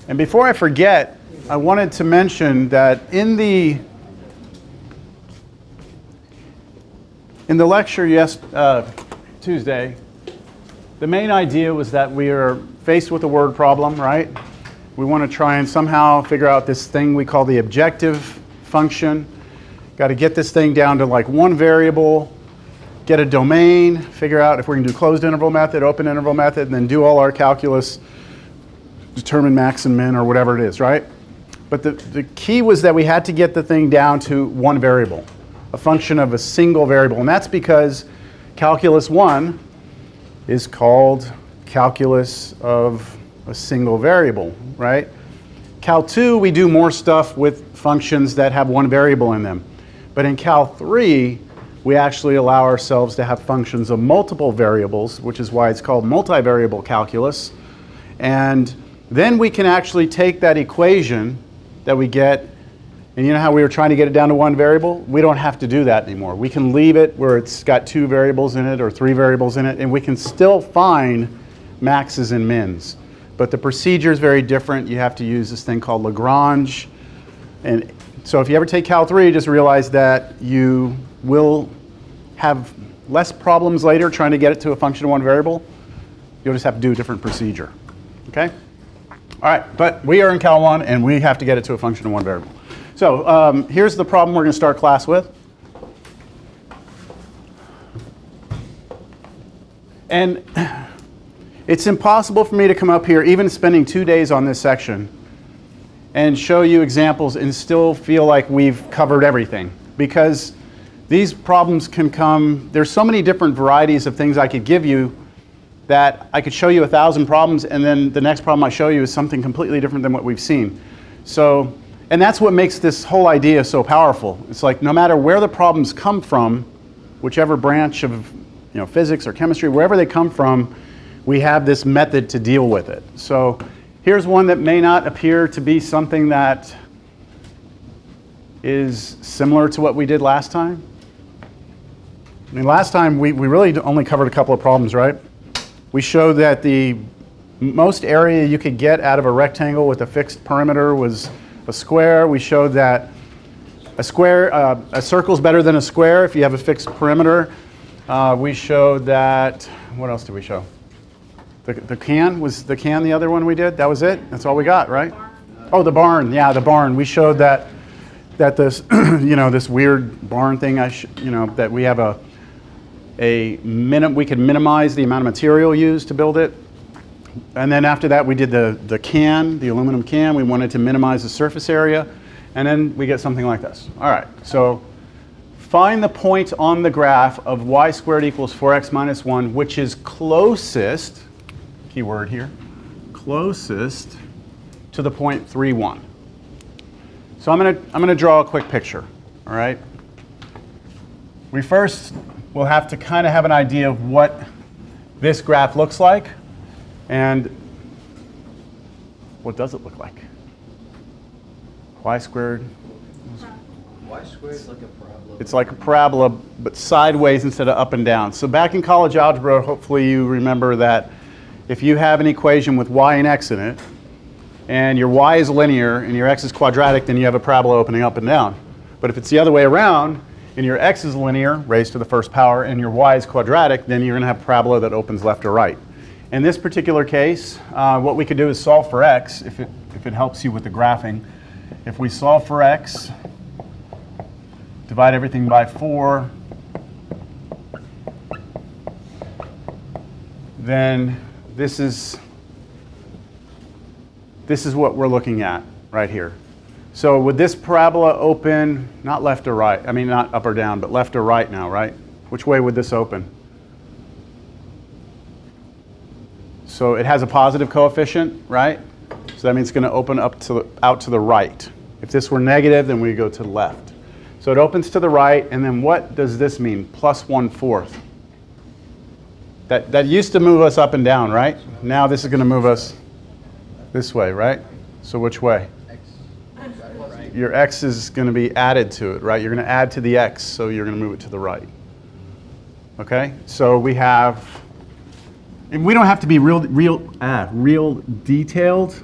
And before I forget, I wanted to mention that in the lecture Tuesday, the main idea was that we are faced with a word problem, right? We want to try and somehow figure out this thing we call the objective function. Got to get this thing down to like one variable, get a domain, figure out if we're going to do closed interval method, open interval method, and then do all our calculus, determine max and min or whatever it is, right? But the key was that we had to get the thing down to one variable, a function of a single variable. And that's because calculus 1 is called calculus of a single variable, right? Cal 2, we do more stuff with functions that have one variable in them. But in Cal 3, we actually allow ourselves to have functions of multiple variables, which is why it's called multivariable calculus. And then we can actually take that equation that we get, and you know how we were trying to get it down to one variable? We don't have to do that anymore. We can leave it where it's got 2 variables in it or 3 variables in it, and we can still find maxes and mins. But the procedure is very different. You have to use this thing called Lagrange. And so if you ever take Cal 3, just realize that you will have less problems later trying to get it to a function of one variable. You'll just have to do a different procedure. Okay? All right, but we are in Cal 1, and we have to get it to a function of one variable. So here's the problem we're going to start class with. And it's impossible for me to come up here, even spending 2 days on this section, and show you examples and still feel like we've covered everything. Because these problems can come, there's so many different varieties of things I could give you that I could show you 1,000 problems, and then the next problem I show you is something completely different than what we've seen. So, and that's what makes this whole idea so powerful. It's like no matter where the problems come from, whichever branch of physics or chemistry, wherever they come from, we have this method to deal with it. So here's one that may not appear to be something that is similar to what we did last time. I mean, last time we really only covered a couple of problems, right? We showed that the most area you could get out of a rectangle with a fixed perimeter was a square. We showed that a circle is better than a square if you have a fixed perimeter. We showed that, what else did we show? The can, was the can the other one we did? That was it? That's all we got, right? Oh, the barn, yeah, the barn. We showed that this, this weird barn thing, that we have we could minimize the amount of material used to build it. And then after that, we did the can, the aluminum can. We wanted to minimize the surface area. And then we get something like this. All right, so find the point on the graph of y squared equals 4x minus 1, which is closest, key word here, closest to the point 3, 1. So I'm going to draw a quick picture, all right? We first will have to kind of have an idea of what this graph looks like. And what does it look like? Y squared. Y squared is like a parabola. It's like a parabola, but sideways instead of up and down. So back in college algebra, hopefully you remember that if you have an equation with y and x in it, and your y is linear and your x is quadratic, then you have a parabola opening up and down. But if it's the other way around, and your x is linear, raised to the first power, and your y is quadratic, then you're going to have a parabola that opens left or right. In this particular case, what we could do is solve for x, if it helps you with the graphing. If we solve for x, divide everything by 4, then this is what we're looking at right here. So would this parabola open, not left or right, I mean not up or down, but left or right now, right? Which way would this open? So it has a positive coefficient, right? So that means it's going to open up out to the right. If this were negative, then we go to the left. So it opens to the right, and then what does this mean? Plus 1/4. That used to move us up and down, right? Now this is going to move us this way, right? So which way? Your x is going to be added to it, right? You're going to add to the x, so you're going to move it to the right. Okay? So we have, and we don't have to be real detailed,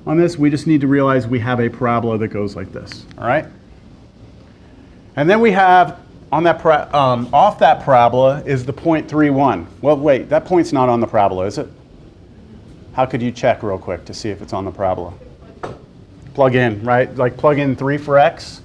on this. We just need to realize we have a parabola that goes like this, all right? And then we have, on that off that parabola is the point 3,1. Well, wait, that point's not on the parabola, is it? How could you check real quick to see if it's on the parabola? Plug in, right? Like plug in 3 for x,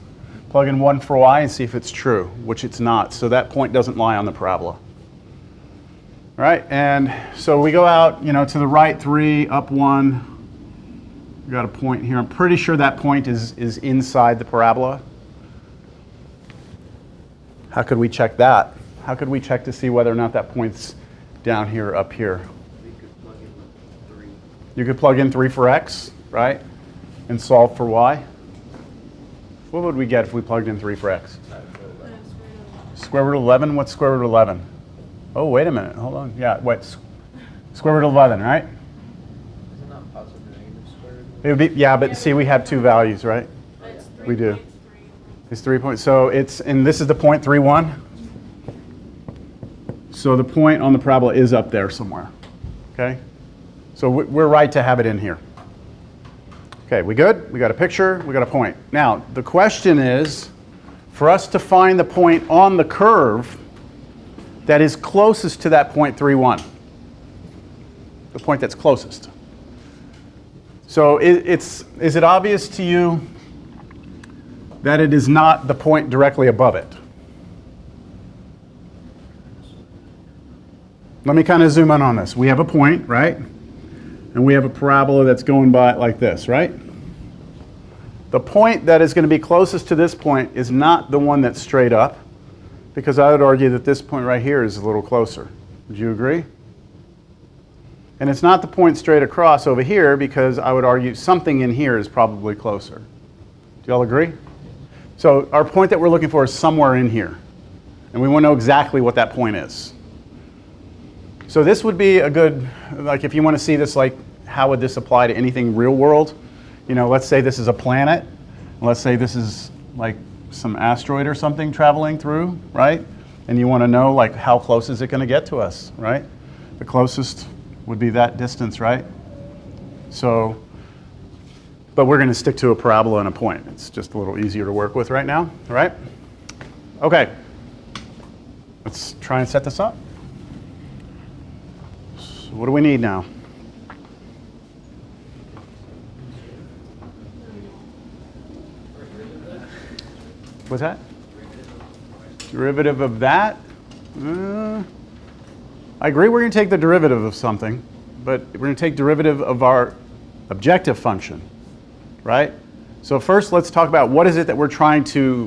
plug in 1 for y, and see if it's true, which it's not. So that point doesn't lie on the parabola. All right, and so we go out, to the right 3, up 1. We got a point here. I'm pretty sure that point is inside the parabola. How could we check that? How could we check to see whether or not that point's down here or up here? We could plug in 3. You could plug in 3 for x, right? And solve for y. What would we get if we plugged in 3 for x? Square root of 11? What's square root of 11? Oh, wait a minute. Hold on. Yeah, wait. Square root of 11, right? Is it not positive or negative square root? It would be, yeah, but see, we have 2 values, right? We do. It's 3 points. So and this is the point 3,1. So the point on the parabola is up there somewhere. Okay? So we're right to have it in here. Okay, we good? We got a picture, we got a point. Now, the question is, for us to find the point on the curve that is closest to that point 3,1. The point that's closest. So is it obvious to you that it is not the point directly above it? Let me kind of zoom in on this. We have a point, right? And we have a parabola that's going by like this, right? The point that is going to be closest to this point is not the one that's straight up, because I would argue that this point right here is a little closer. Would you agree? And it's not the point straight across over here, because I would argue something in here is probably closer. Do you all agree? So our point that we're looking for is somewhere in here. And we want to know exactly what that point is. So this would be a good, like if you want to see this, like how would this apply to anything real world? Let's say this is a planet. Let's say this is like some asteroid or something traveling through, right? And you want to know like how close is it going to get to us, right? The closest would be that distance, right? So, but we're going to stick to a parabola and a point. It's just a little easier to work with right now, all right? Okay, let's try and set this up. So what do we need now? What's that? Derivative of that? I agree we're going to take the derivative of something, but we're going to take derivative of our objective function, right? So first let's talk about what is it that we're trying to,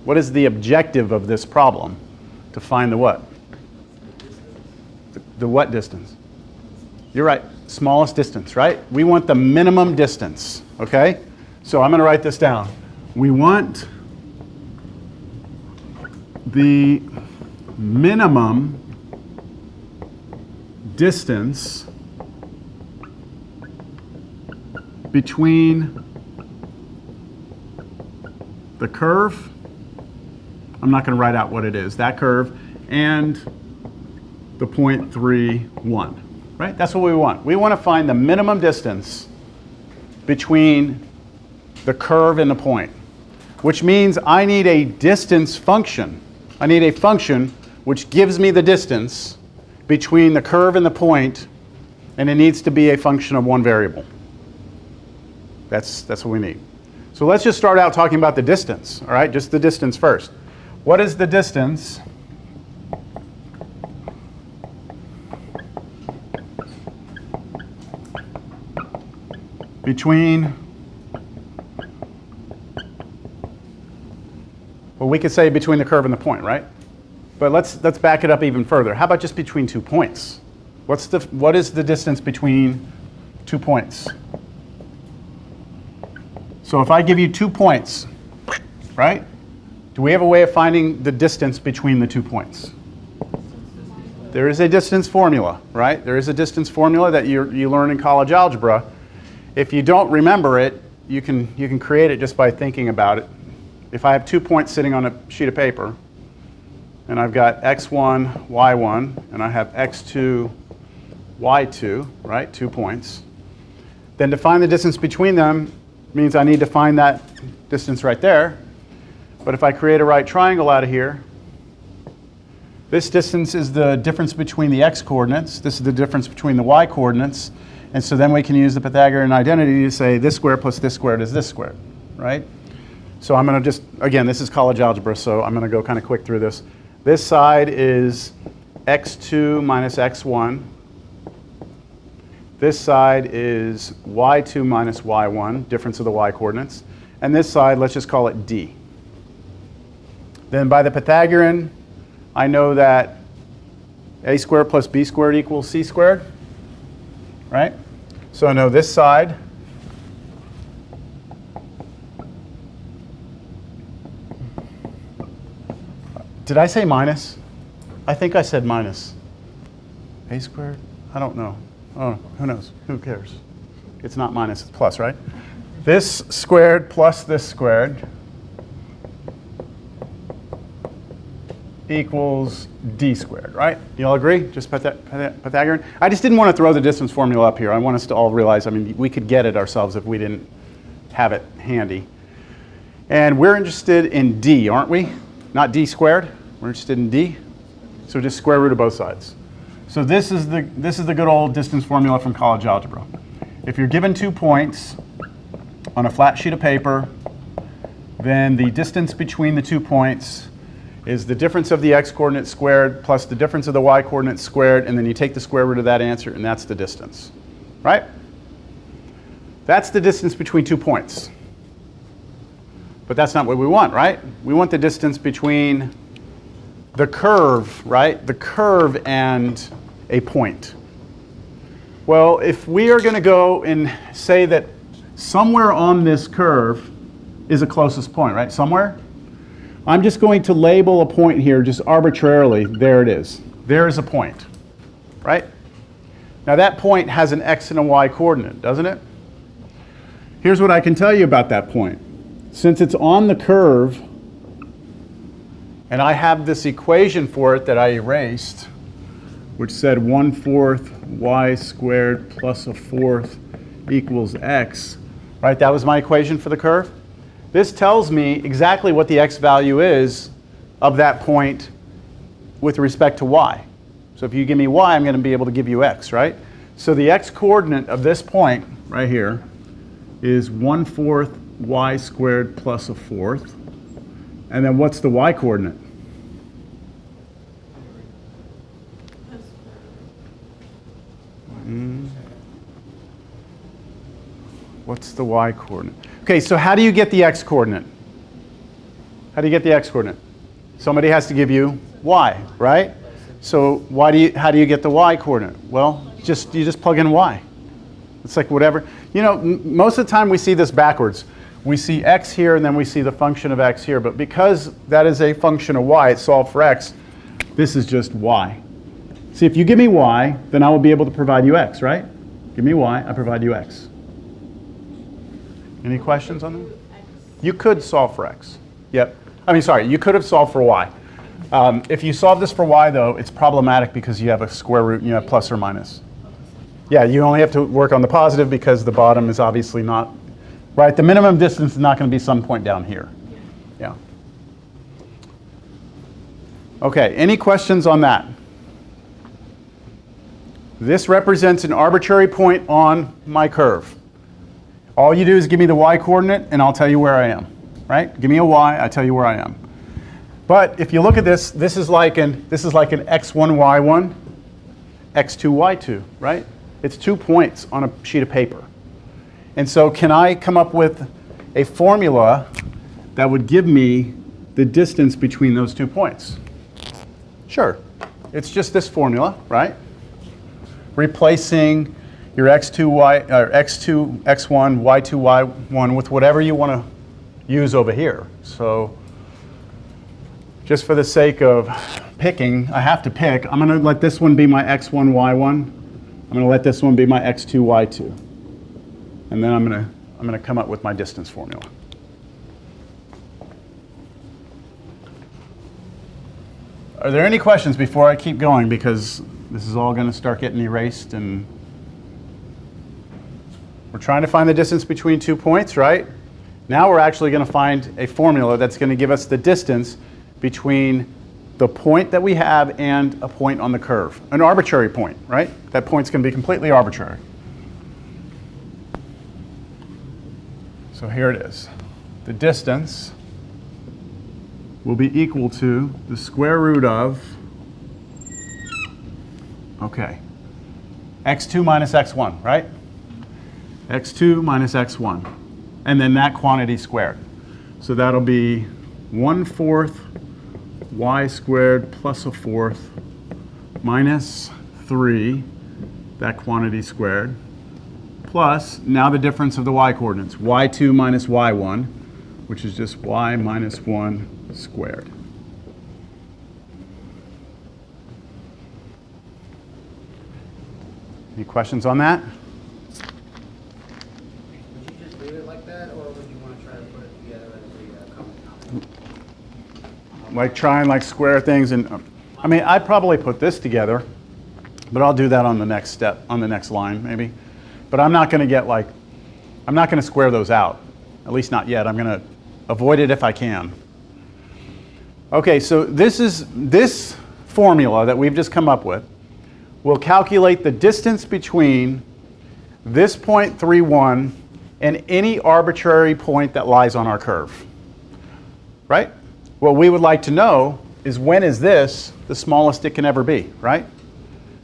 what is the objective of this problem? To find the what? The what distance? You're right, smallest distance, right? We want the minimum distance, okay? So I'm going to write this down. We want the minimum distance between the curve, I'm not going to write out what it is, that curve, and the point 3,1, right? That's what we want. We want to find the minimum distance between the curve and the point, which means I need a distance function. I need a function which gives me the distance between the curve and the point, and it needs to be a function of one variable. That's what we need. So let's just start out talking about the distance, all right? Just the distance first. What is the distance between, well, we could say between the curve and the point, right? But let's back it up even further. How about just between 2 points? What is the distance between 2 points? So if I give you 2 points, right? Do we have a way of finding the distance between the 2 points? There is a distance formula, right? There is a distance formula that you learn in college algebra. If you don't remember it, you can create it just by thinking about it. If I have 2 points sitting on a sheet of paper, and I've got x1, y1, and I have x2, y2, right? 2 points. then to find the distance between them means I need to find that distance right there. But if I create a right triangle out of here, this distance is the difference between the x coordinates. This is the difference between the y coordinates. And so then we can use the Pythagorean identity to say this squared plus this squared is this squared, right? So I'm going to just, again, this is college algebra, so I'm going to go kind of quick through this. This side is x2 minus x1. This side is y2 minus y1, difference of the y coordinates. And this side, let's just call it d. Then by the Pythagorean, I know that a squared plus b squared equals c squared, right? So I know this side did I say minus? I think I said minus. A squared? I don't know. Oh, who knows? Who cares? It's not minus, it's plus, right? This squared plus this squared equals d squared, right? You all agree? Just Pythagorean? I just didn't want to throw the distance formula up here. I want us to all realize, I mean, we could get it ourselves if we didn't have it handy. And we're interested in d, aren't we? Not d squared. We're interested in d. So just square root of both sides. So this is the good old distance formula from college algebra. If you're given 2 points on a flat sheet of paper, then the distance between the 2 points is the difference of the x coordinate squared plus the difference of the y coordinate squared, and then you take the square root of that answer, and that's the distance, right? That's the distance between 2 points. But that's not what we want, right? We want the distance between the curve, right? The curve and a point. Well, if we are going to go and say that somewhere on this curve is the closest point, right? Somewhere. I'm just going to label a point here just arbitrarily. There it is. There is a point, right? Now that point has an x and a y coordinate, doesn't it? Here's what I can tell you about that point. Since it's on the curve, and I have this equation for it that I erased, which said 1/4 y squared plus a 4th equals x, right? That was my equation for the curve. This tells me exactly what the x value is of that point with respect to y. So if you give me y, I'm going to be able to give you x, right? So the x coordinate of this point right here is 1/4 y squared plus a 4th. And then what's the y coordinate? What's the y coordinate? Okay, so how do you get the x coordinate? How do you get the x coordinate? Somebody has to give you y, right? So how do you get the y coordinate? Well, you just plug in y. It's like whatever. You know, most of the time we see this backwards. We see x here and then we see the function of x here, but because that is a function of y, it's solved for x, this is just y. See, if you give me y, then I will be able to provide you x, right? Give me y, I provide you x. Any questions on that? You could solve for x. Yep. I mean, sorry, you could have solved for y. If you solve this for y, though, it's problematic because you have a square root and you have plus or minus. Yeah, you only have to work on the positive because the bottom is obviously not, right? The minimum distance is not going to be some point down here. Yeah. Okay, any questions on that? This represents an arbitrary point on my curve. All you do is give me the y coordinate and I'll tell you where I am, right? Give me a y, I tell you where I am. But if you look at this, this is like an x1, y1, x2, y2, right? It's 2 points on a sheet of paper. And so can I come up with a formula that would give me the distance between those 2 points? Sure. It's just this formula, right? Replacing your x2, x1, y2, y1 with whatever you want to use over here. So just for the sake of picking, I have to pick. I'm going to let this one be my x1, y1. I'm going to let this one be my x2, y2. And then I'm going to come up with my distance formula. Are there any questions before I keep going? Because this is all going to start getting erased and We're trying to find the distance between 2 points, right? Now we're actually going to find a formula that's going to give us the distance between the point that we have and a point on the curve. An arbitrary point, right? That point's going to be completely arbitrary. So here it is. The distance will be equal to the square root of, okay, x2 minus x1, right? x2 minus x1. And then that quantity squared. So that'll be 1/4 y squared plus a fourth minus 3, that quantity squared, plus now the difference of the y coordinates, y2 minus y1, which is just y minus 1 squared. Any questions on that? Would you just leave it like that, or would you want to try to put it together as a common denominator? Like try and like square things, and I mean I'd probably put this together, but I'll do that on the next step, on the next line maybe. But I'm not going to get like, I'm not going to square those out, at least not yet. I'm going to avoid it if I can. Okay, so this formula that we've just come up with will calculate the distance between this point 3,1 and any arbitrary point that lies on our curve, right? What we would like to know is when is this the smallest it can ever be, right?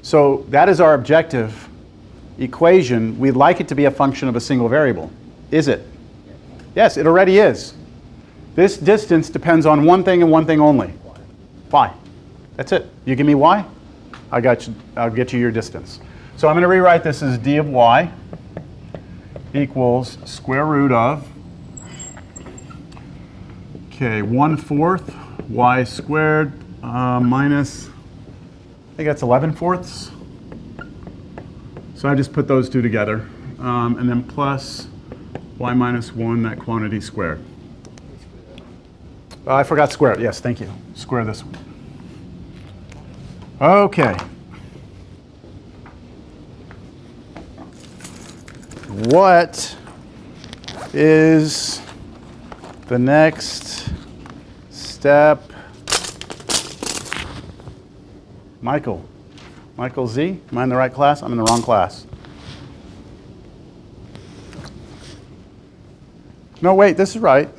So that is our objective equation. We'd like it to be a function of a single variable. Is it? Yes, it already is. This distance depends on one thing and one thing only. Y. That's it. You give me y, I'll get you your distance. So I'm going to rewrite this as d of y equals square root of, okay, 1/4 y squared minus, I think that's 11/4. So I just put those two together, and then plus y minus 1, that quantity squared. I forgot square it. Yes, thank you. Square this one. Okay. What is the next step? Michael. Michael Z? Am I in the right class? I'm in the wrong class. No, wait, this is right.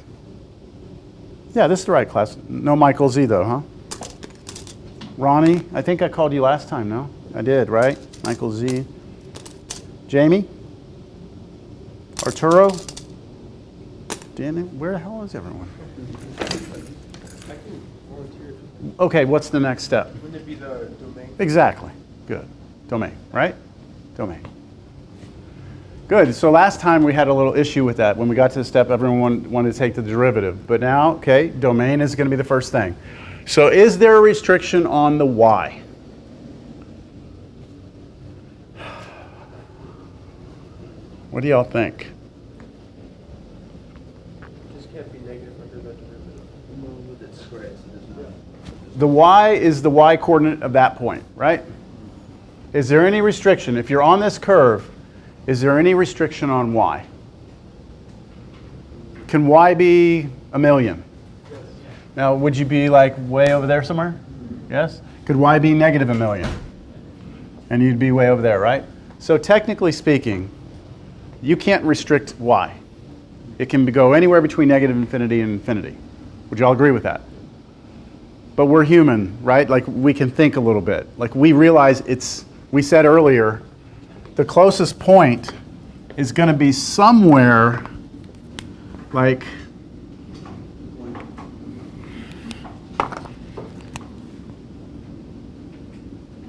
Yeah, this is the right class. No Michael Z though, huh? Ronnie, I think I called you last time, no? I did, right? Michael Z. Jamie? Arturo? Danny? Where the hell is everyone? Okay, what's the next step? Wouldn't it be the domain? Exactly. Good. Domain, right? Domain. Good. So last time we had a little issue with that. When we got to the step, everyone wanted to take the derivative. But now, okay, domain is going to be the first thing. So is there a restriction on the y? What do y'all think? This can't be negative under the derivative. With it squared, so there's no. The y is the y coordinate of that point, right? Is there any restriction? If you're on this curve, is there any restriction on y? Can y be 1,000,000? Yes. Now, would you be like way over there somewhere? Yes? Could y be negative 1,000,000? And you'd be way over there, right? So technically speaking, you can't restrict y. It can go anywhere between negative infinity and infinity. Would you all agree with that? But we're human, right? Like we can think a little bit. Like we realize we said earlier, the closest point is going to be somewhere like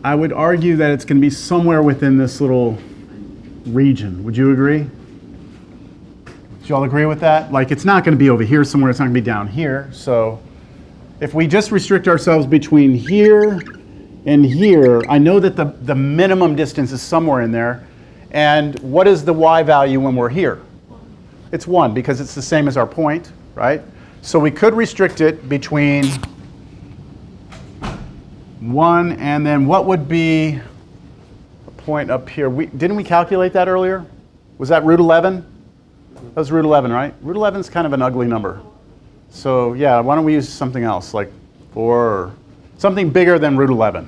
I would argue that it's going to be somewhere within this little region. Would you agree? Do you all agree with that? Like it's not going to be over here somewhere, it's not going to be down here. So if we just restrict ourselves between here and here, I know that the minimum distance is somewhere in there. And what is the y value when we're here? It's 1 because it's the same as our point, right? So we could restrict it between 1 and then what would be a point up here? Didn't we calculate that earlier? Was that root 11? That was root 11, right? Root 11 is kind of an ugly number. So yeah, why don't we use something else, like 4 or something bigger than root 11.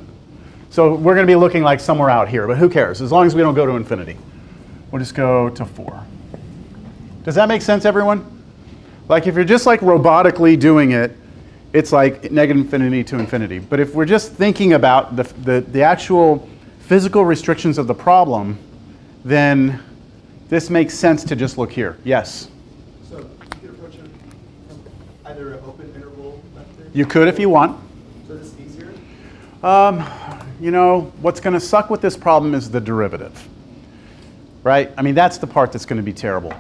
So we're going to be looking like somewhere out here, but who cares? As long as we don't go to infinity. We'll just go to 4. Does that make sense, everyone? Like if you're just like robotically doing it, it's like negative infinity to infinity. But if we're just thinking about the actual physical restrictions of the problem, then this makes sense to just look here. Yes? So you could approach it from either an open interval method? You could if you want. So this is easier? You know, what's going to suck with this problem is the derivative, right? I mean, that's the part that's going to be terrible.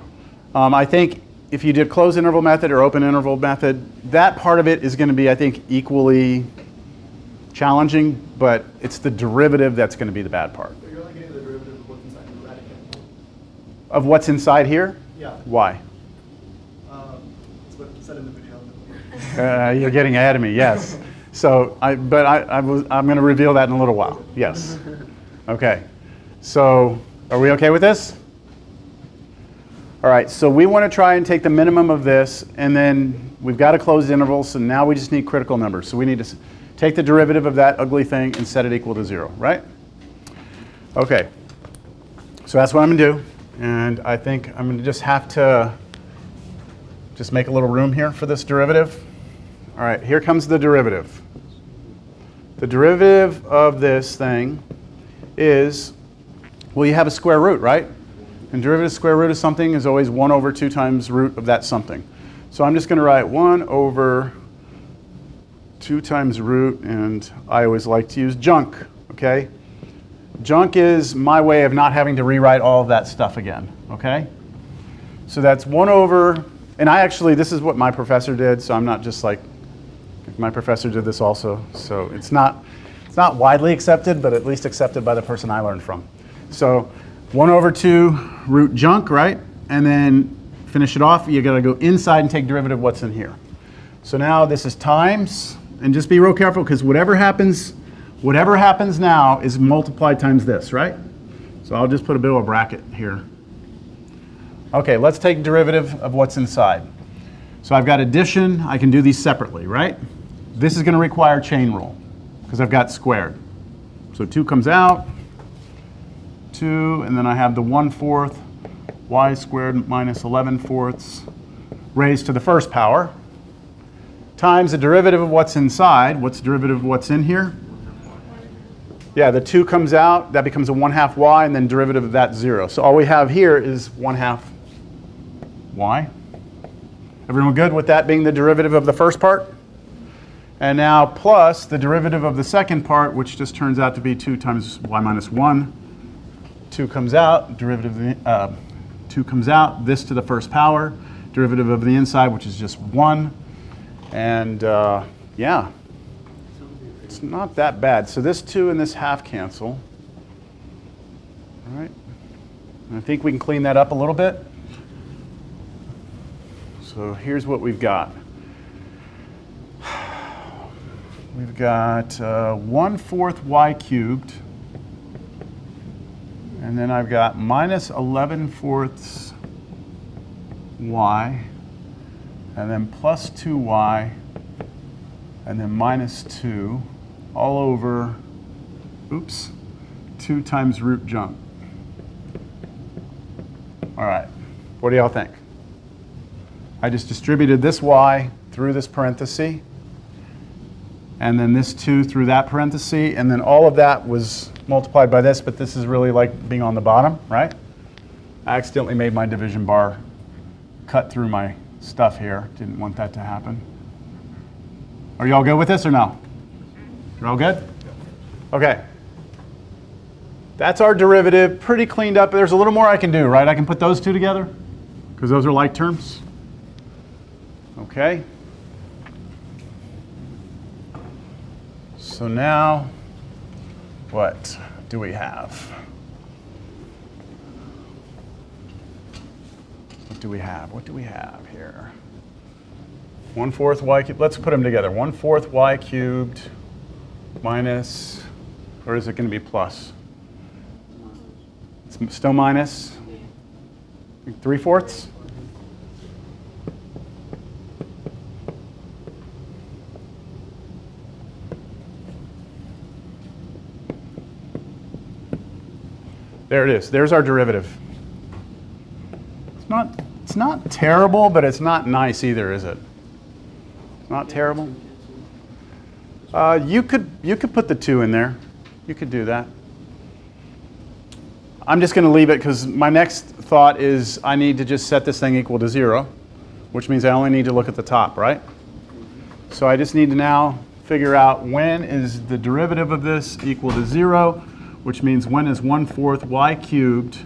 I think if you did closed interval method or open interval method, that part of it is going to be, I think, equally challenging, but it's the derivative that's going to be the bad part. But you're only getting the derivative of what's inside the radicand. Of what's inside here? Yeah. Why? That's what it said in the video. You're getting ahead of me, yes. So, I'm going to reveal that in a little while. Yes. Okay. So, are we okay with this? All right. So we want to try and take the minimum of this, and then we've got a closed interval. So now we just need critical numbers. So we need to take the derivative of that ugly thing and set it equal to 0, right? Okay. So that's what I'm going to do, and I think I'm going to just have to just make a little room here for this derivative. All right, here comes the derivative. The derivative of this thing is, well, you have a square root, right? And derivative square root of something is always 1 over 2 times root of that something. So I'm just going to write 1 over 2 times root, and I always like to use junk, okay? Junk is my way of not having to rewrite all of that stuff again, okay? So that's 1 over, and this is what my professor did, so I'm not just like, my professor did this also, so it's not widely accepted, but at least accepted by the person I learned from. So 1 over 2 root junk, right? And then finish it off, you gotta go inside and take derivative of what's in here. So now this is times, and just be real careful because whatever happens now is multiplied times this, right? So I'll just put a bit of a bracket here. Okay, let's take derivative of what's inside. So I've got addition, I can do these separately, right? This is going to require chain rule because I've got squared. So 2 comes out, 2, and then I have the 1/4 y squared minus 11/4 raised to the first power times the derivative of what's inside. What's the derivative of what's in here? Yeah, the 2 comes out, that becomes a 1/2 y, and then derivative of that 0. So all we have here is 1/2 y. Everyone good with that being the derivative of the first part? And now plus the derivative of the second part, which just turns out to be 2 times y minus 1. 2 comes out, derivative of the, 2 comes out, this to the first power, derivative of the inside, which is just 1. And yeah, it's not that bad. So this 2 and this half cancel. All right. And I think we can clean that up a little bit. So here's what we've got. We've got 1/4 y cubed, and then I've got minus 11/4 y, and then plus 2y, and then minus 2, all over, 2 times root junk. All right, what do y'all think? I just distributed this y through this parenthesis, and then this 2 through that parenthesis, and then all of that was multiplied by this, but this is really like being on the bottom, right? I accidentally made my division bar cut through my stuff here. Didn't want that to happen. Are you all good with this or no? You're all good? Okay. That's our derivative, pretty cleaned up. There's a little more I can do, right? I can put those two together, because those are like terms. Okay. So now, what do we have? What do we have? What do we have here? 1/4 y cubed. Let's put them together. 1/4 y cubed minus, or is it going to be plus? It's still minus. 3/4? There it is. There's our derivative. It's not terrible, but it's not nice either, is it? It's not terrible. You could put the 2 in there. You could do that. I'm just going to leave it because my next thought is I need to just set this thing equal to 0, which means I only need to look at the top, right? So I just need to now figure out when is the derivative of this equal to 0, which means when is 1/4 y cubed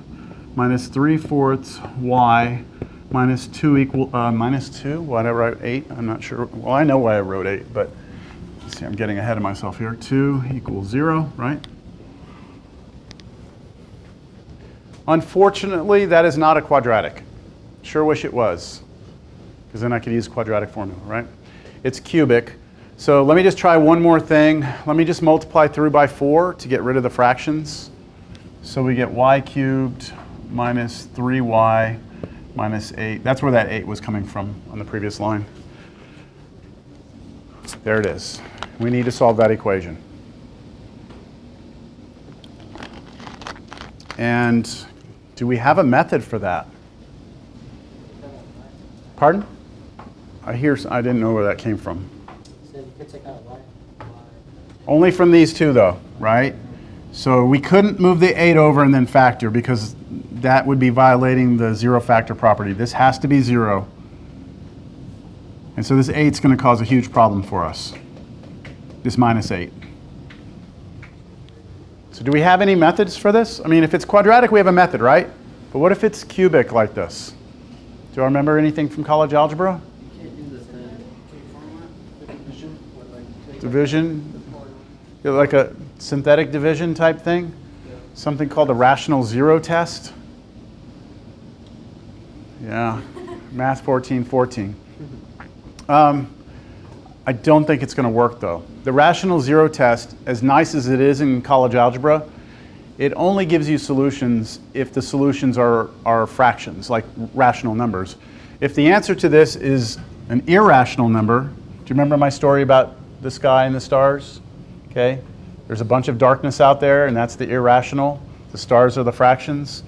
minus 3/4 y minus 2 equal, minus 2? Why did I write 8? I'm not sure. Well, I know why I wrote 8, but see, I'm getting ahead of myself here. 2 equals 0, right? Unfortunately, that is not a quadratic. Sure wish it was, because then I could use quadratic formula, right? It's cubic. So let me just try one more thing. Let me just multiply through by 4 to get rid of the fractions. So we get y cubed minus 3y minus 8. That's where that 8 was coming from on the previous line. There it is. We need to solve that equation. And do we have a method for that? Pardon? I didn't know where that came from. Only from these two though, right? So we couldn't move the 8 over and then factor because that would be violating the 0 factor property. This has to be 0. And so this 8 is going to cause a huge problem for us. This minus 8. So do we have any methods for this? I mean, if it's quadratic, we have a method, right? But what if it's cubic like this? Do I remember anything from college algebra? Division? Like a synthetic division type thing? Something called the rational zero test? Yeah, Math 14. I don't think it's going to work though. The rational zero test, as nice as it is in college algebra, it only gives you solutions if the solutions are fractions, like rational numbers. If the answer to this is an irrational number, do you remember my story about the sky and the stars? Okay, there's a bunch of darkness out there, and that's the irrational. The stars are the fractions.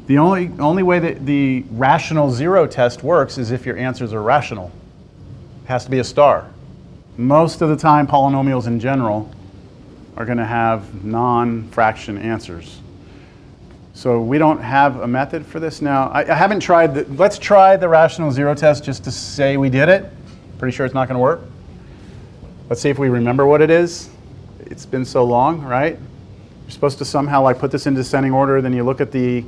The only way that the rational zero test works is if your answers are rational. It has to be a star. Most of the time, polynomials in general are going to have non-fraction answers. So we don't have a method for this now. I haven't tried. Let's try the rational zero test just to say we did it. Pretty sure it's not going to work. Let's see if we remember what it is. It's been so long, right? You're supposed to somehow like put this in descending order. Then you look at the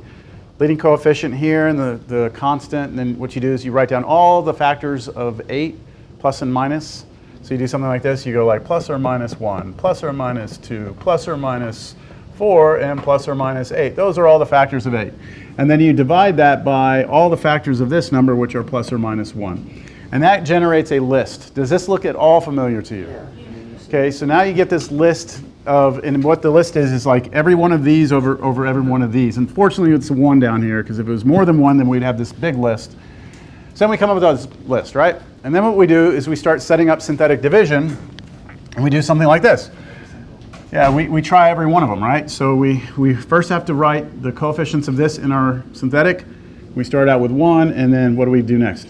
leading coefficient here and the constant. And then what you do is you write down all the factors of 8, plus and minus. So you do something like this. You go like plus or minus 1, plus or minus 2, plus or minus 4, and plus or minus 8. Those are all the factors of 8. And then you divide that by all the factors of this number, which are plus or minus 1. And that generates a list. Does this look at all familiar to you? Yeah. Okay, so now you get this list of, and what the list is like every one of these over every one of these. Unfortunately, it's 1 down here, because if it was more than 1, then we'd have this big list. So then we come up with this list, right? And then what we do is we start setting up synthetic division, and we do something like this. Yeah, we try every one of them, right? So we first have to write the coefficients of this in our synthetic. We start out with 1, and then what do we do next?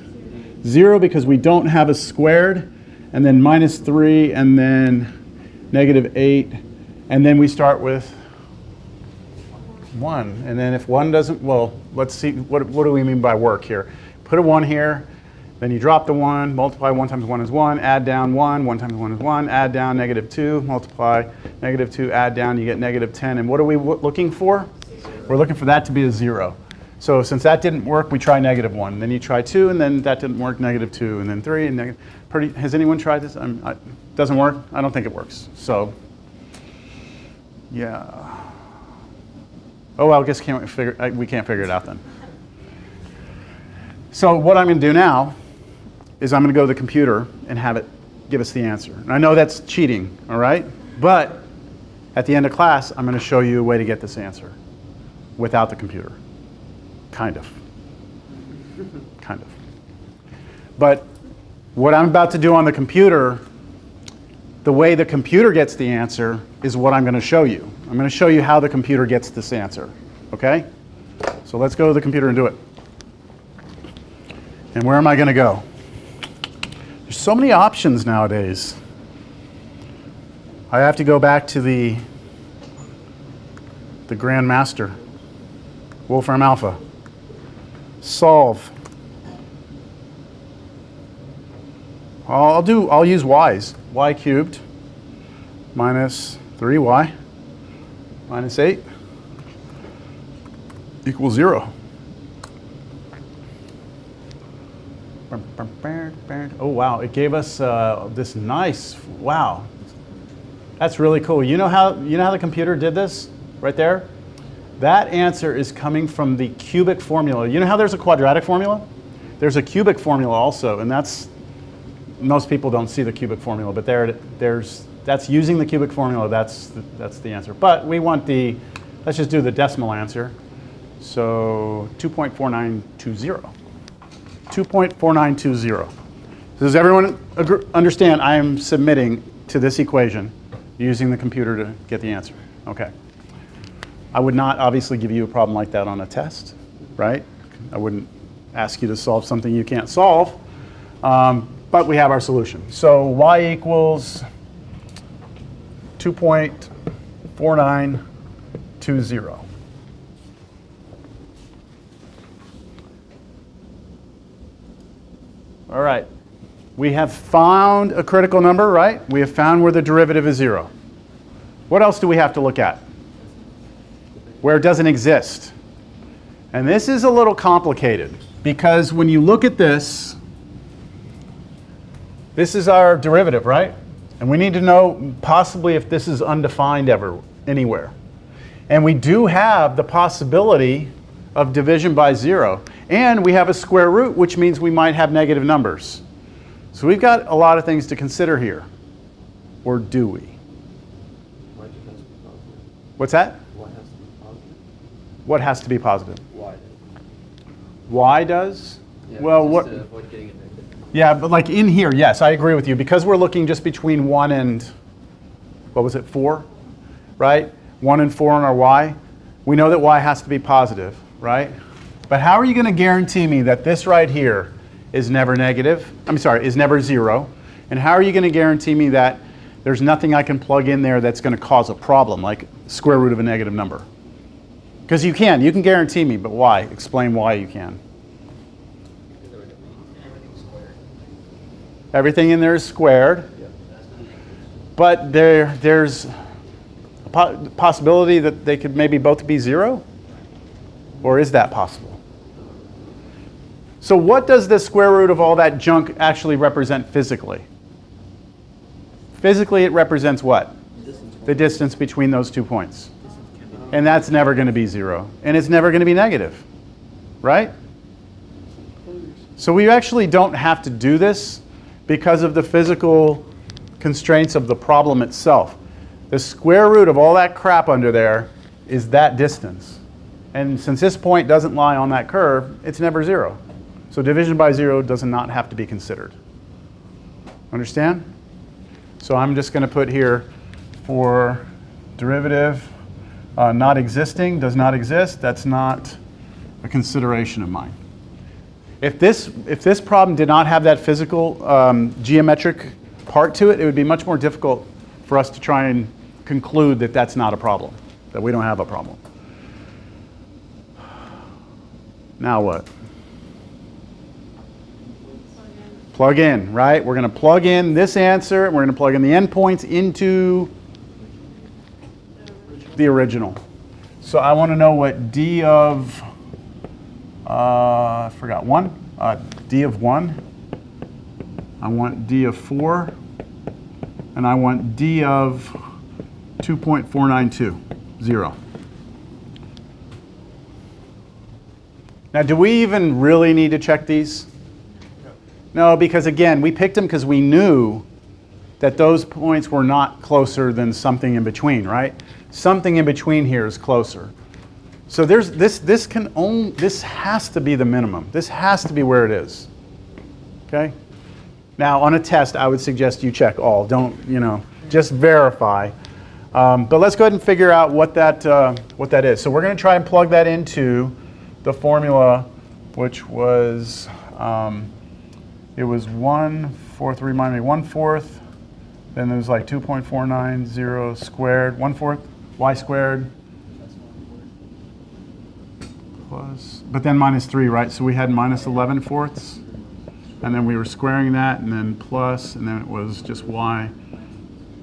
0, because we don't have a squared, and then minus 3, and then negative 8, and then we start with 1. And then if 1 doesn't, well, let's see, what do we mean by work here? Put a 1 here, then you drop the 1, multiply 1 times 1 is 1, add down 1, 1 times 1 is 1, add down negative 2, multiply negative 2, add down, you get negative 10. And what are we looking for? 0. We're looking for that to be a 0. So since that didn't work, we try negative 1. Then you try 2, and then that didn't work, negative 2, and then 3, and negative. Has anyone tried this? Doesn't work? I don't think it works. So, yeah. Oh, well, I guess we can't figure it out then. So what I'm going to do now is I'm going to go to the computer and have it give us the answer. And I know that's cheating, all right? But at the end of class, I'm going to show you a way to get this answer without the computer. Kind of. kind of. But what I'm about to do on the computer, the way the computer gets the answer is what I'm going to show you. I'm going to show you how the computer gets this answer, okay? So let's go to the computer and do it. And where am I going to go? There's so many options nowadays. I have to go back to the Grandmaster, Wolfram Alpha. Solve. I'll use y's. Y cubed minus 3y minus 8 equals 0. Oh wow, it gave us this nice, wow. That's really cool. You know how the computer did this right there? That answer is coming from the cubic formula. You know how there's a quadratic formula? There's a cubic formula also, and most people don't see the cubic formula, but that's using the cubic formula. That's the answer. But we want let's just do the decimal answer. So 2.4920. 2.4920. Does everyone understand I am submitting to this equation using the computer to get the answer? Okay. I would not obviously give you a problem like that on a test, right? I wouldn't ask you to solve something you can't solve, but we have our solution. So y equals 2.4920. All right, we have found a critical number, right? We have found where the derivative is 0. What else do we have to look at? Where it doesn't exist. And this is a little complicated because when you look at this is our derivative, right? And we need to know possibly if this is undefined anywhere. And we do have the possibility of division by 0. And we have a square root, which means we might have negative numbers. So we've got a lot of things to consider here. Or do we? What's that? What has to be positive? Y does? Yeah, well, just what? to avoid getting a negative. Yeah, but like in here, yes, I agree with you. Because we're looking just between 1 and, what was it, 4? Right? 1 and 4 on our y. We know that y has to be positive, right? But how are you going to guarantee me that this right here is never negative? Is never 0. And how are you going to guarantee me that there's nothing I can plug in there that's going to cause a problem, like square root of a negative number? Because you can guarantee me, but why? Explain why you can. Everything in there is squared. But there's a possibility that they could maybe both be 0? Or is that possible? So what does the square root of all that junk actually represent physically? Physically, it represents what? The distance between those 2 points. And that's never going to be 0. And it's never going to be negative. Right? So we actually don't have to do this because of the physical constraints of the problem itself. The square root of all that crap under there is that distance. And since this point doesn't lie on that curve, it's never 0. So division by 0 does not have to be considered. Understand? So I'm just going to put here for derivative not existing, does not exist. That's not a consideration of mine. If this problem did not have that physical geometric part to it, it would be much more difficult for us to try and conclude that that's not a problem, that we don't have a problem. Now what? Plug in, right? We're going to plug in this answer, and we're going to plug in the endpoints into the original. So I want to know what d of, I forgot 1, d of 1. I want d of 4, and I want d of 2.4920. Now, do we even really need to check these? No, because again, we picked them because we knew that those points were not closer than something in between, right? Something in between here is closer. So there's this has to be the minimum. This has to be where it is. Okay? Now on a test, I would suggest you check all. Don't, just verify. But let's go ahead and figure out what that is. So we're going to try and plug that into the formula, which was, it was 1/4, remind me, 1/4, then there's like 2.490 squared, 1/4 y squared, plus, but then minus 3, right? So we had minus 11/4, and then we were squaring that, and then plus, and then it was just y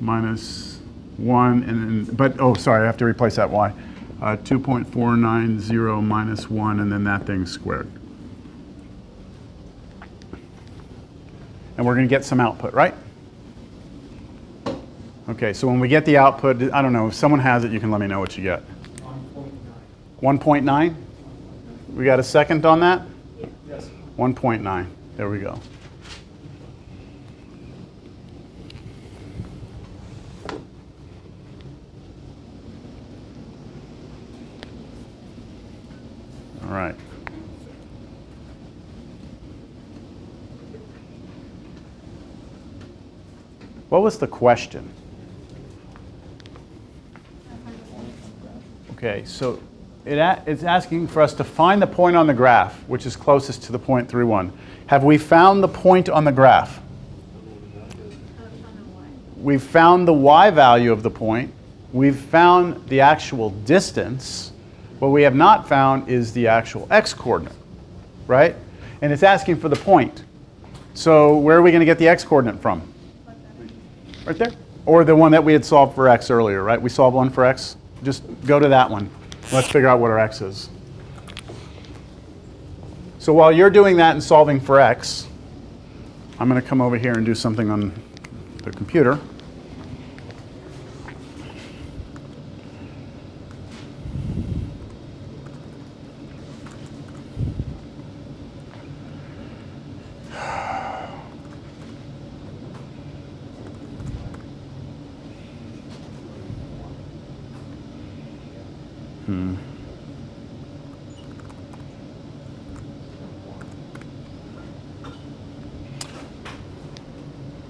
minus 1, and then, but, oh, sorry, I have to replace that y. 2.490 minus 1, and then that thing squared. And we're going to get some output, right? Okay, so when we get the output, I don't know, if someone has it, you can let me know what you get. 1.9? We got a second on that? Yes. 1.9. There we go. All right. What was the question? Okay, so it's asking for us to find the point on the graph, which is closest to the point 3, 1. Have we found the point on the graph? We've found the y value of the point. We've found the actual distance. What we have not found is the actual x coordinate, right? And it's asking for the point. So where are we going to get the x coordinate from? Right there. Or the one that we had solved for x earlier, right? We solved one for x. Just go to that one. Let's figure out what our x is. So while you're doing that and solving for x, I'm going to come over here and do something on the computer.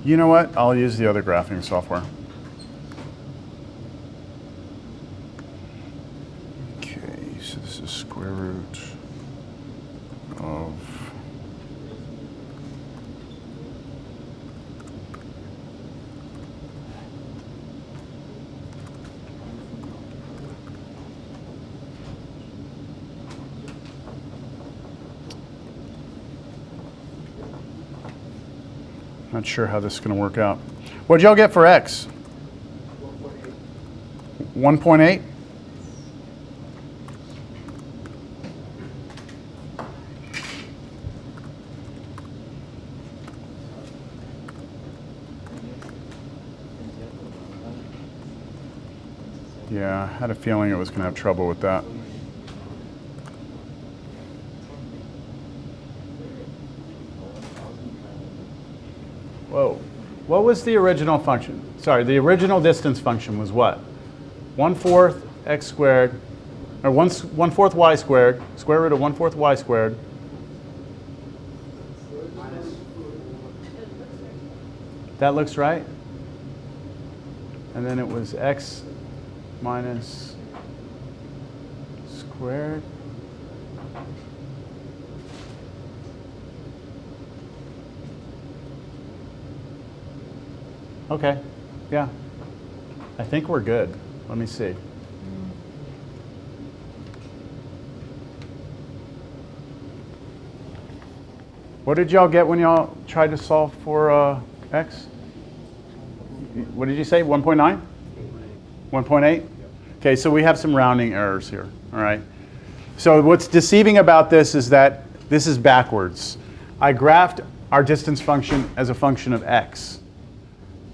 You know what? I'll use the other graphing software. Okay, so this is square root of not sure how this is going to work out. What did y'all get for x? 1.8? Yeah, I had a feeling it was going to have trouble with that. Whoa. What was the original function? Sorry, the original distance function was what? 1/4 x squared, or 1/4 y squared, square root of 1/4 y squared. That looks right. And then it was x minus squared. Okay, yeah. I think we're good. Let me see. What did y'all get when y'all tried to solve for x? What did you say, 1.9? 1.8? Okay, so we have some rounding errors here, all right? So what's deceiving about this is that this is backwards. I graphed our distance function as a function of x,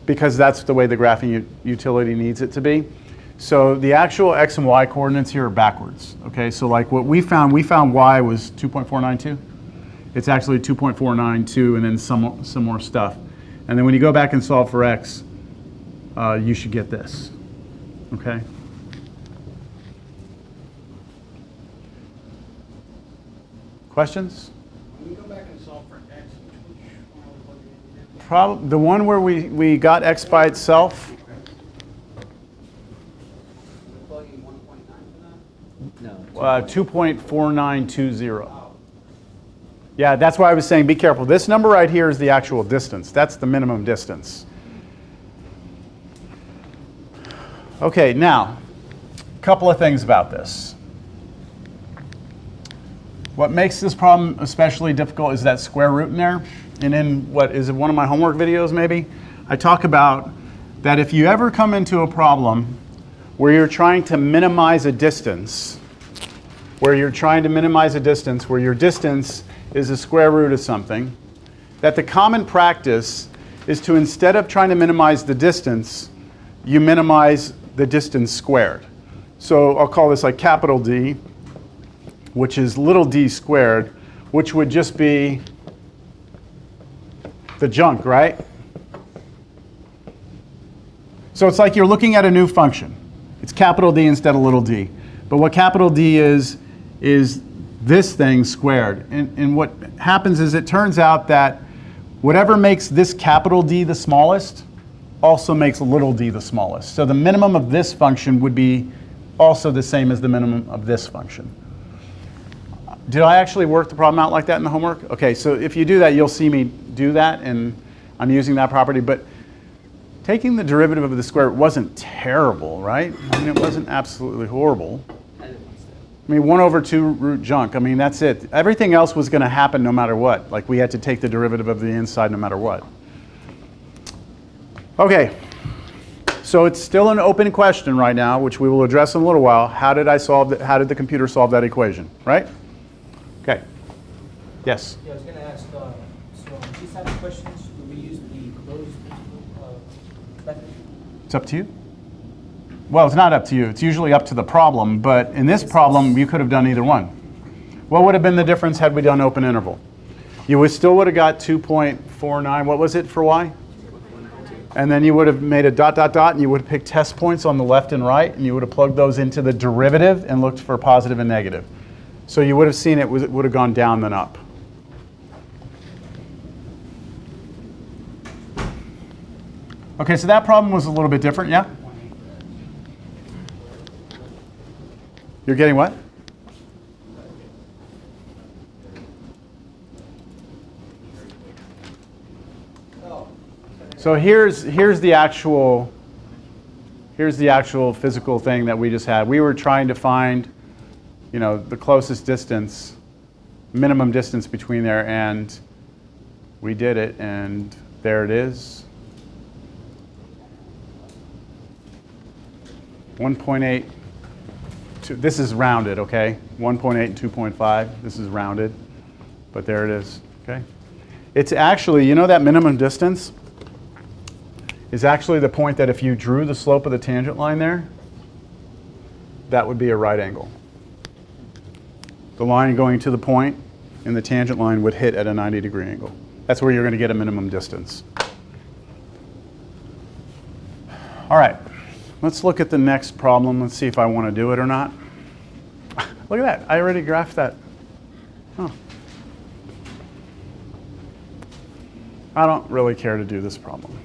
because that's the way the graphing utility needs it to be. So the actual x and y coordinates here are backwards. Okay, so like what we found y was 2.492. It's actually 2.492 and then some more stuff. And then when you go back and solve for x, you should get this. Okay? Questions? When we go back and solve for x, which one are we plugging in? The one where we got x by itself. We're plugging 1.9 for that? 2.4920. Yeah, that's why I was saying be careful. This number right here is the actual distance. That's the minimum distance. Okay, now, a couple of things about this. What makes this problem especially difficult is that square root in there. And in what is it, one of my homework videos maybe, I talk about that if you ever come into a problem where you're trying to minimize a distance, where your distance is the square root of something, that the common practice is to, instead of trying to minimize the distance, you minimize the distance squared. So I'll call this like capital D, which is little d squared, which would just be the junk, right? So it's like you're looking at a new function. It's capital D instead of little d. But what capital D is this thing squared. And what happens is it turns out that whatever makes this capital D the smallest also makes little d the smallest. So the minimum of this function would be also the same as the minimum of this function. Did I actually work the problem out like that in the homework? Okay, so if you do that, you'll see me do that, and I'm using that property. But taking the derivative of the square root wasn't terrible, right? I mean, it wasn't absolutely horrible. I mean, 1 over 2 root junk. I mean, that's it. Everything else was going to happen no matter what. Like, we had to take the derivative of the inside no matter what. Okay, so it's still an open question right now, which we will address in a little while. How did how did the computer solve that equation, right? Okay. Yes? Yeah, I was going to ask, so on these type of questions, do we use the closed method? It's up to you. Well, it's not up to you. It's usually up to the problem, but in this problem, you could have done either one. What would have been the difference had we done open interval? You still would have got 2.49. What was it for y? And then you would have made a dot, dot, dot, and you would have picked test points on the left and right, and you would have plugged those into the derivative and looked for positive and negative. So you would have seen it would have gone down then up. Okay, so that problem was a little bit different, yeah? You're getting what? So here's the actual physical thing that we just had. We were trying to find, you know, the closest distance, minimum distance between there, and we did it, and there it is. 1.8. This is rounded, okay? 1.8 and 2.5. This is rounded, but there it is, okay? It's actually, you know, that minimum distance is actually the point that if you drew the slope of the tangent line there, that would be a right angle. The line going to the point and the tangent line would hit at a 90-degree angle. That's where you're going to get a minimum distance. All right, let's look at the next problem. Let's see if I want to do it or not. Look at that, I already graphed that. Huh. I don't really care to do this problem.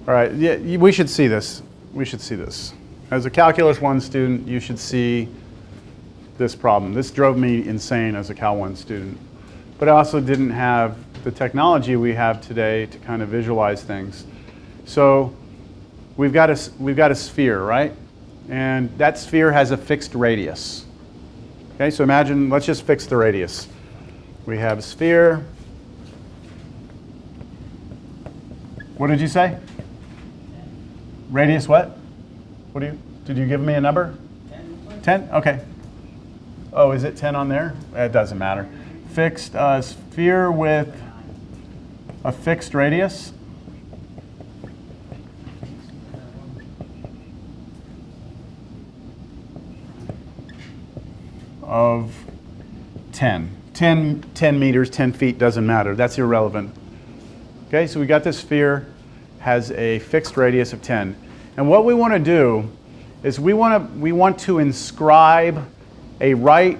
All right, yeah, we should see this. We should see this. As a Calculus 1 student, you should see this problem. This drove me insane as a Cal 1 student. But I also didn't have the technology we have today to kind of visualize things. So we've got a sphere, right? And that sphere has a fixed radius. Okay, so imagine, let's just fix the radius. We have a sphere. What did you say? Radius what? Did you give me a number? 10? Okay. Oh, is it 10 on there? It doesn't matter. Fixed sphere with a fixed radius. Of 10. 10 meters, 10 feet, doesn't matter. That's irrelevant. Okay, so we got this sphere, has a fixed radius of 10. And what we want to do is we want to inscribe a right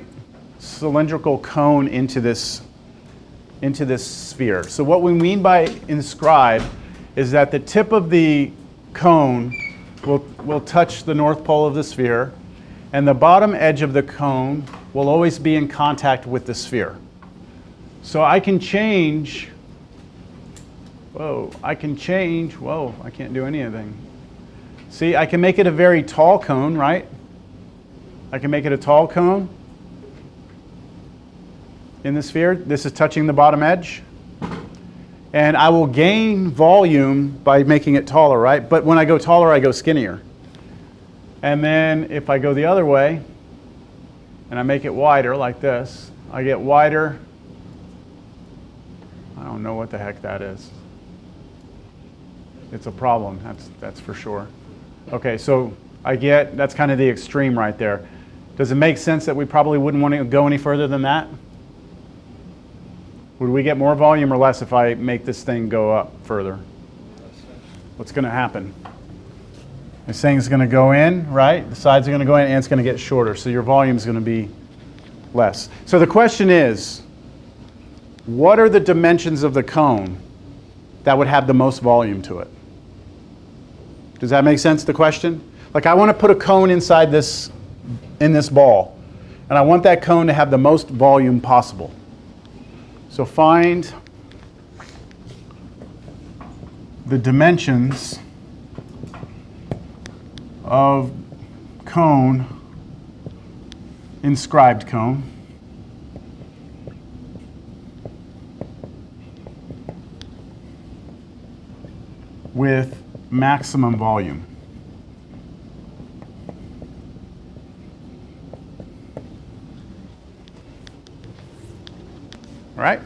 cylindrical cone into this sphere. So what we mean by inscribe is that the tip of the cone will touch the north pole of the sphere, and the bottom edge of the cone will always be in contact with the sphere. So I can change, I can't do anything. See, I can make it a very tall cone, right? I can make it a tall cone in the sphere. This is touching the bottom edge. And I will gain volume by making it taller, right? But when I go taller, I go skinnier. And then if I go the other way, and I make it wider like this, I get wider. I don't know what the heck that is. It's a problem, that's for sure. Okay, so that's kind of the extreme right there. Does it make sense that we probably wouldn't want to go any further than that? Would we get more volume or less if I make this thing go up further? What's going to happen? This thing's going to go in, right? The sides are going to go in and it's going to get shorter, so your volume is going to be less. So the question is, what are the dimensions of the cone that would have the most volume to it? Does that make sense, the question? Like I want to put a cone inside in this ball, and I want that cone to have the most volume possible. So find the dimensions of cone, inscribed cone, with maximum volume. All right?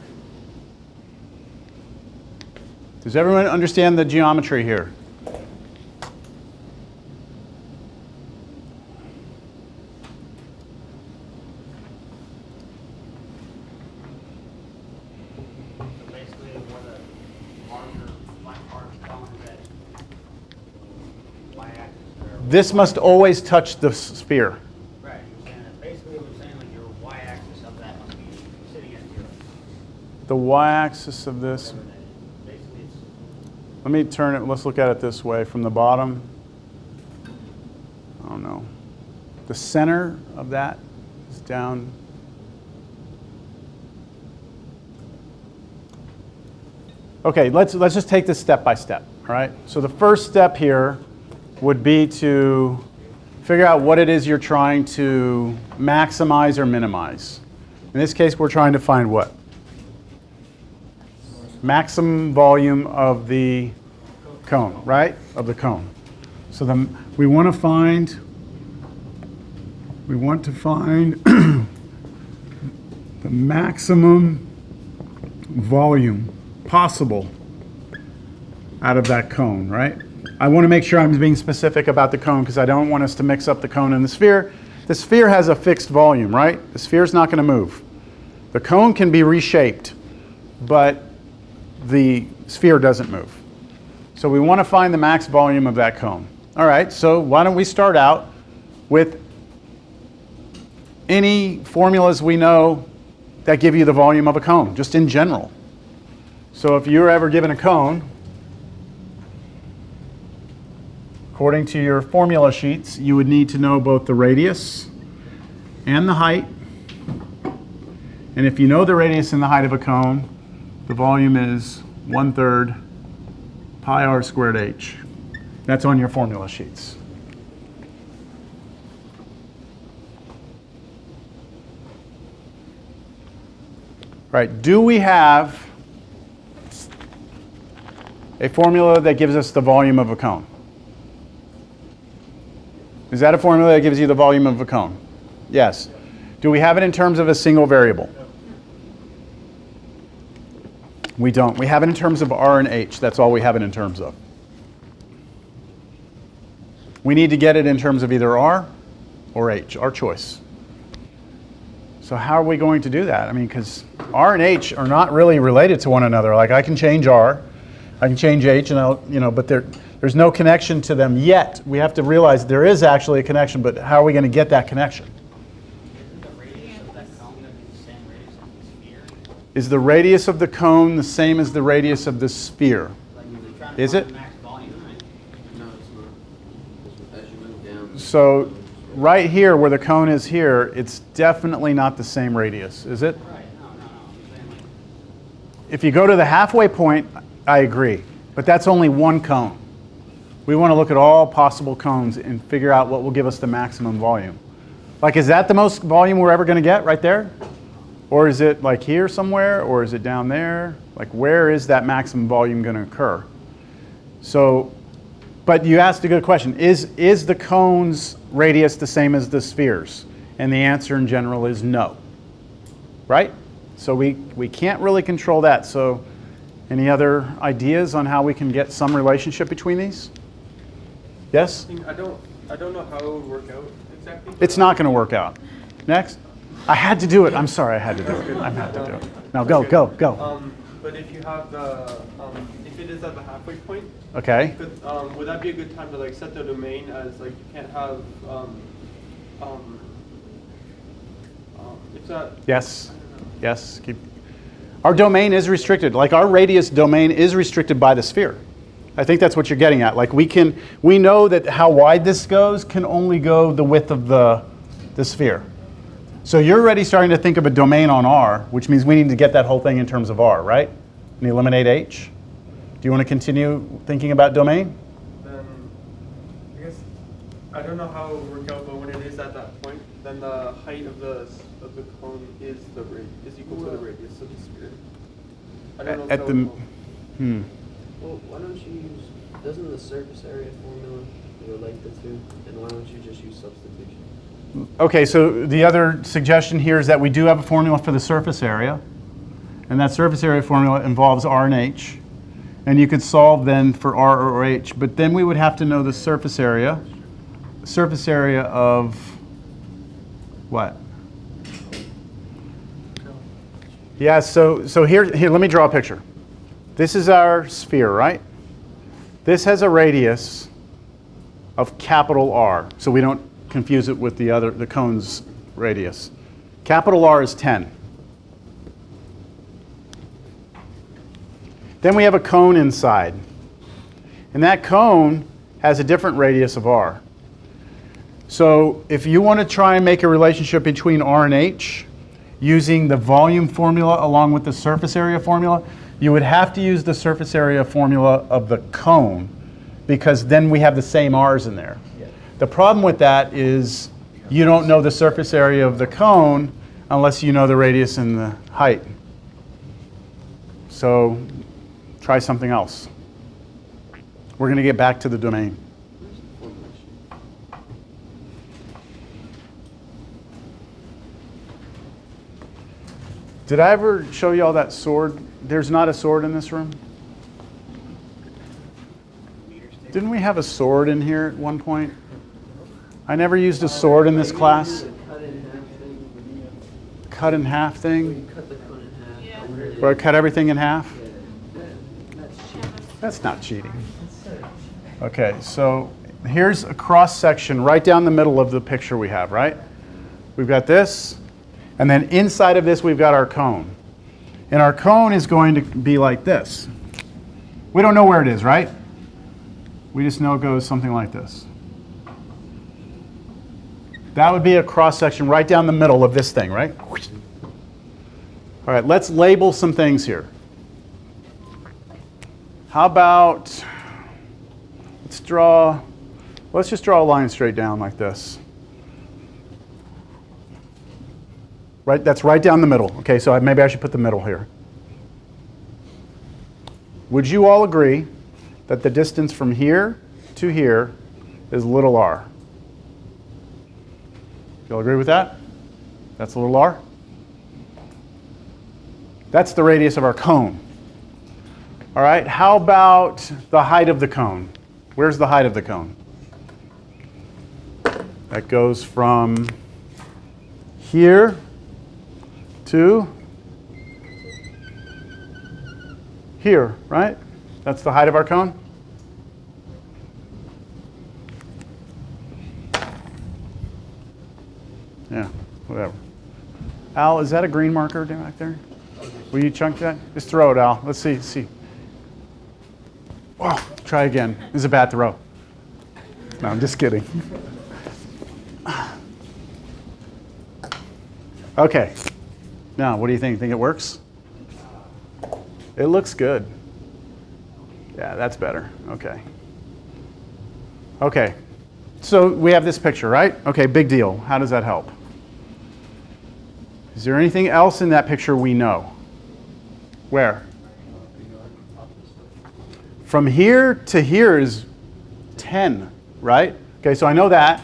Does everyone understand the geometry here? So basically, what a larger, much larger cone is at y-axis there. This must always touch the sphere. Right, you're saying that basically we're saying like your y-axis of that must be sitting at 0. The y-axis of this, Whatever that is. Basically, it's let me turn it, let's look at it this way, from the bottom. I don't know. The center of that is down. Okay, let's just take this step by step, all right? So the first step here would be to figure out what it is you're trying to maximize or minimize. In this case, we're trying to find what? Maximum volume of the cone, right? Of the cone. So we want to find the maximum volume possible out of that cone, right? I want to make sure I'm being specific about the cone because I don't want us to mix up the cone and the sphere. The sphere has a fixed volume, right? The sphere's not going to move. The cone can be reshaped, but the sphere doesn't move. So we want to find the max volume of that cone. All right, so why don't we start out with any formulas we know that give you the volume of a cone, just in general. So if you're ever given a cone, according to your formula sheets, you would need to know both the radius and the height. And if you know the radius and the height of a cone, the volume is 1/3 pi r squared h. That's on your formula sheets. Right, do we have a formula that gives us the volume of a cone? Is that a formula that gives you the volume of a cone? Yes. Do we have it in terms of a single variable? We don't. We have it in terms of r and h. That's all we have it in terms of. We need to get it in terms of either r or h, our choice. So how are we going to do that? I mean, because r and h are not really related to one another. Like I can change r, I can change h, and but there's no connection to them yet. We have to realize there is actually a connection, but how are we going to get that connection? Isn't the radius of that cone going to be the same radius of the sphere? Is the radius of the cone the same as the radius of the sphere? Like you're trying to Is find it? the max volume, right? No, it's not. As you move down. So right here, where the cone is here, it's definitely not the same radius, is it? Right. No. I'm saying like. If you go to the halfway point, I agree. But that's only one cone. We want to look at all possible cones and figure out what will give us the maximum volume. Like, is that the most volume we're ever going to get right there? Or is it like here somewhere? Or is it down there? Like, where is that maximum volume going to occur? So, but you asked a good question. Is the cone's radius the same as the sphere's? And the answer in general is no. Right? So we can't really control that. So any other ideas on how we can get some relationship between these? Yes? I don't know how it would work out exactly. It's not going to work out. Next. I had to do it. I'm sorry I had to do it. I had to do it. Now go. But if you have the, if it is at the halfway point, Okay. would that be a good time to like set the domain as like you can't have, if that. Yes. Yes. Our domain is restricted. Like our radius domain is restricted by the sphere. I think that's what you're getting at. Like we know that how wide this goes can only go the width of the sphere. So you're already starting to think of a domain on R, which means we need to get that whole thing in terms of R, right? And eliminate H. Do you want to continue thinking about domain? Then I guess I don't know how it would work out, but when it is at that point, then the height of the cone is equal to the radius of the sphere. I don't know if At that the would help. Well, why don't you use, doesn't the surface area formula relate the two? And why don't you just use substitution? Okay, so the other suggestion here is that we do have a formula for the surface area. And that surface area formula involves R and H. And you could solve then for R or H, but then we would have to know the surface area. Surface area of what? Yeah, so here, let me draw a picture. This is our sphere, right? This has a radius of capital R, so we don't confuse it with the cone's radius. Capital R is 10. Then we have a cone inside. And that cone has a different radius of R. So if you want to try and make a relationship between R and H using the volume formula along with the surface area formula, you would have to use the surface area formula of the cone because then we have the same R's in there. Yeah. The problem with that is you don't know the surface area of the cone unless you know the radius and the height. So try something else. We're going to get back to the domain. Did I ever show you all that sword? There's not a sword in this room? Didn't we have a sword in here at one point? I never used a sword in this class. Cut in half thing? Cut the cone in half. Where I cut everything in half? That's not cheating. Okay, so here's a cross section right down the middle of the picture we have, right? We've got this, and then inside of this we've got our cone. And our cone is going to be like this. We don't know where it is, right? We just know it goes something like this. That would be a cross section right down the middle of this thing, right? All right, let's label some things here. How about, let's just draw a line straight down like this. Right, that's right down the middle. Okay, so maybe I should put the middle here. Would you all agree that the distance from here to here is little r? You all agree with that? That's little r? That's the radius of our cone. All right, how about the height of the cone? Where's the height of the cone? That goes from here to here, right? That's the height of our cone? Yeah, whatever. Al, is that a green marker down back there? Will you chunk that? Just throw it, Al. Let's see. Oh, try again. This is a bad throw. No, I'm just kidding. Okay. Now, what do you think? Think it works? It looks good. Yeah, that's better. Okay. Okay. So we have this picture, right? Okay, big deal. How does that help? Is there anything else in that picture we know? Where? From here to here is 10, right? Okay, so I know that.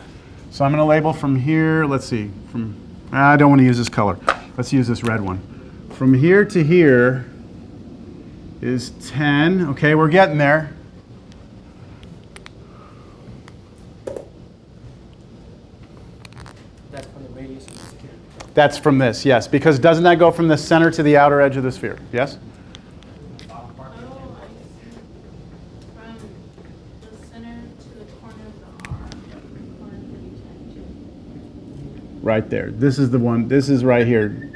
So I'm going to label from here, let's see, I don't want to use this color. Let's use this red one. From here to here is 10. Okay, we're getting there. That's from the radius of the sphere. That's from this, yes, because doesn't that go from the center to the outer edge of the sphere? Yes? Oh, I see. From the center to the corner of the R, corner of the tangent. Right there. This is the one, this is right here.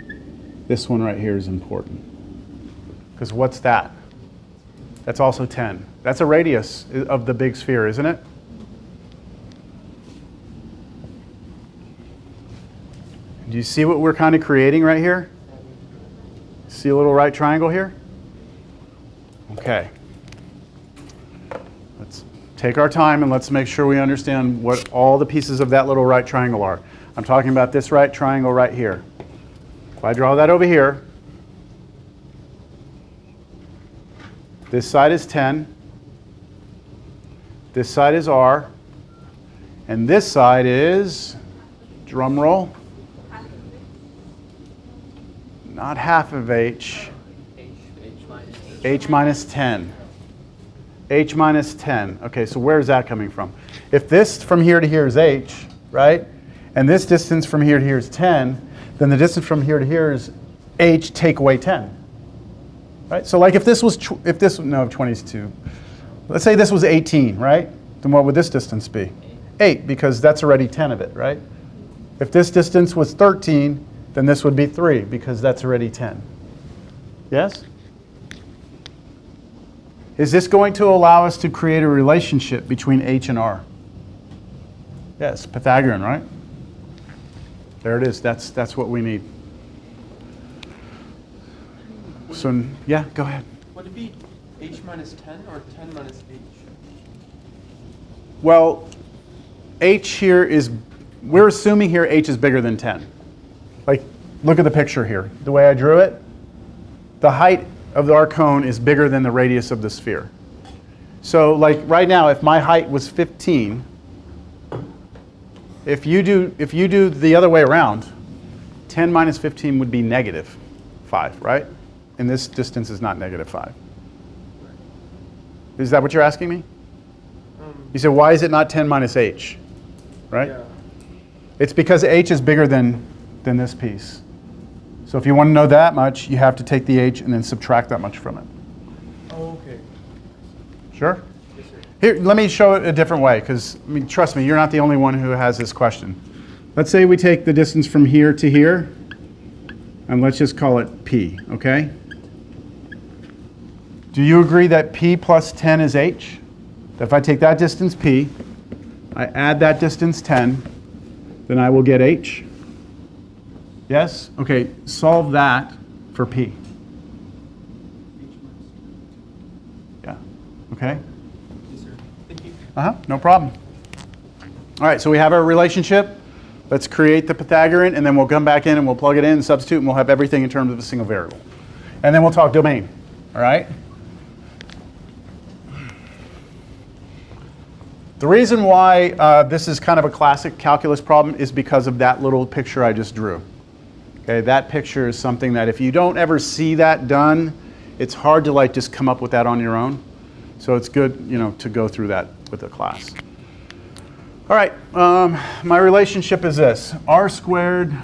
This one right here is important. Because what's that? That's also 10. That's a radius of the big sphere, isn't it? Do you see what we're kind of creating right here? See a little right triangle here? Okay. Let's take our time and let's make sure we understand what all the pieces of that little right triangle are. I'm talking about this right triangle right here. If I draw that over here, this side is 10, this side is R, and this side is, drum roll, not half of H, H minus 10. H minus 10. Okay, so where is that coming from? If this from here to here is H, right, and this distance from here to here is 10, then the distance from here to here is H take away 10. Right? So like if this was, no, 22. Let's say this was 18, right? Then what would this distance be? 8, because that's already 10 of it, right? If this distance was 13, then this would be 3, because that's already 10. Yes? Is this going to allow us to create a relationship between H and R? Yes, Pythagorean, right? There it is. That's what we need. So, yeah, go ahead. Would it be H minus 10 or 10 minus H? Well, H here is, we're assuming here H is bigger than 10. Like, look at the picture here. The way I drew it, the height of our cone is bigger than the radius of the sphere. So, like right now, if my height was 15, if you do the other way around, 10 minus 15 would be negative 5, right? And this distance is not negative 5. Is that what you're asking me? You said, why is it not 10 minus H? Right? Yeah. It's because H is bigger than this piece. So if you want to know that much, you have to take the H and then subtract that much from it. Oh, okay. Sure? Yes, sir. Here, let me show it a different way, because I mean, trust me, you're not the only one who has this question. Let's say we take the distance from here to here, and let's just call it P, okay? Do you agree that P plus 10 is H? That if I take that distance P, I add that distance 10, then I will get H? Yes? Okay, solve that for P. Yeah, okay? Yes, sir. Thank you. No problem. All right, so we have our relationship. Let's create the Pythagorean, and then we'll come back in and we'll plug it in, substitute, and we'll have everything in terms of a single variable. And then we'll talk domain, all right? The reason why this is kind of a classic calculus problem is because of that little picture I just drew. Okay, that picture is something that if you don't ever see that done, it's hard to like just come up with that on your own. So it's good, you know, to go through that with a class. All right, my relationship is this. R squared